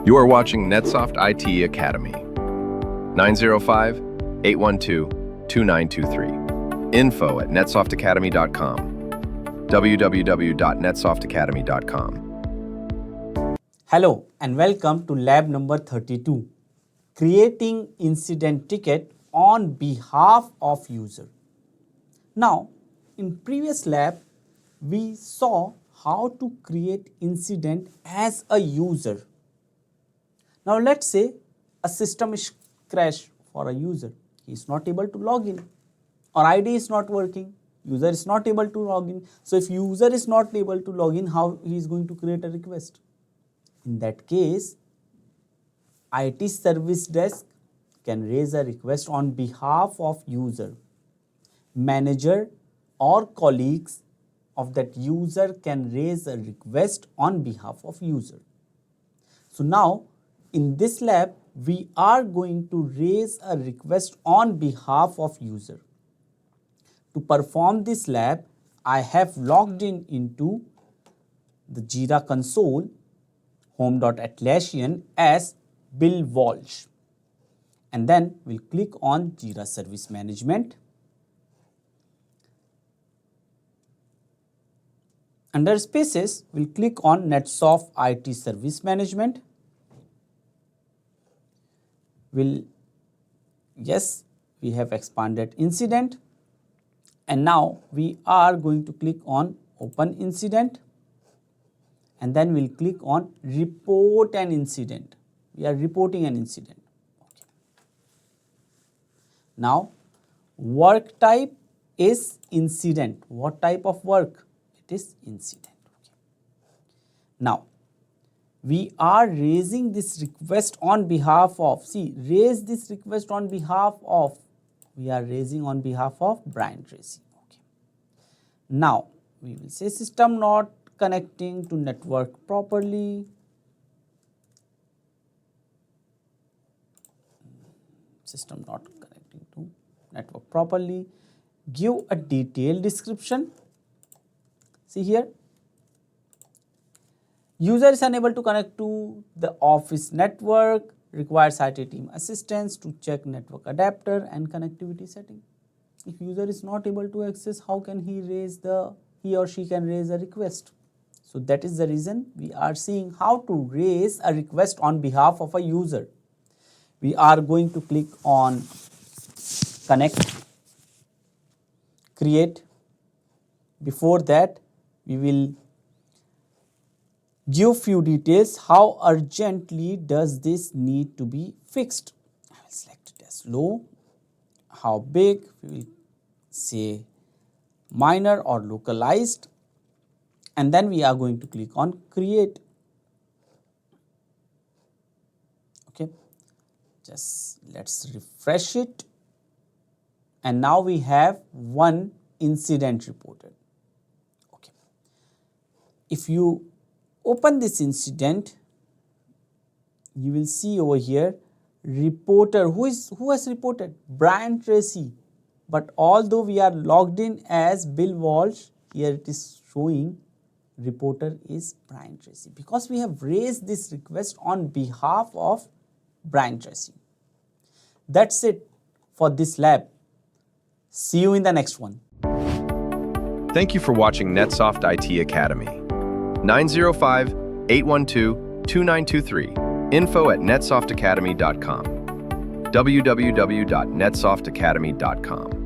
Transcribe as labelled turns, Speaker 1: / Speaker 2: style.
Speaker 1: You are watching NetSoft IT Academy. 905-812-2923. info@netsoftacademy.com. www.netsoftacademy.com.
Speaker 2: Hello and welcome to lab number 32, creating incident ticket on behalf of user. Now, in previous lab, we saw how to create incident as a user. Now, let's say a system is crashed for a user. He is not able to log in, or ID is not working. User is not able to log in. So, if user is not able to log in, how he is going to create a request? In that case, IT service desk can raise a request on behalf of user. Manager or colleagues of that user can raise a request on behalf of user. So now, in this lab, we are going to raise a request on behalf of user. To perform this lab, I have logged in into the Jira console, home.atlassian as Bill Walsh. And then we'll click on Jira Service Management. Under Spaces, we'll click on NetSoft IT Service Management. Yes, we have expanded incident. And now we are going to click on Open Incident. And then we'll click on Report an Incident. We are reporting an incident. Okay. Now, work type is incident. What type of work? It is incident. Okay. Now, we are raising this request on behalf of, raise this request on behalf of, we are raising on behalf of Brian Tracy. Okay. Now, we will say system not connecting to network properly. System not connecting to network properly. Give a detailed description. See here, user is unable to connect to the office network, requires IT team assistance to check network adapter and connectivity setting. If user is not able to access, how can he or she can raise a request? So that is the reason we are seeing how to raise a request on behalf of a user. We are going to click on Connect, Create. Before that, we will give few details. How urgently does this need to be fixed? I will select it as low. How big? We will say minor or localized. And then we are going to click on Create. Okay. Just let's refresh it. And now we have one incident reported. Okay. If you open this incident, you will see over here reporter. Who has reported? Brian Tracy. But although we are logged in as Bill Walsh, here it is showing reporter is Brian Tracy because we have raised this request on behalf of Brian Tracy. That's it for this lab. See you in the next one.
Speaker 1: Thank you for watching NetSoft IT Academy. 905-812-2923. info@netsoftacademy.com. www.netsoftacademy.com.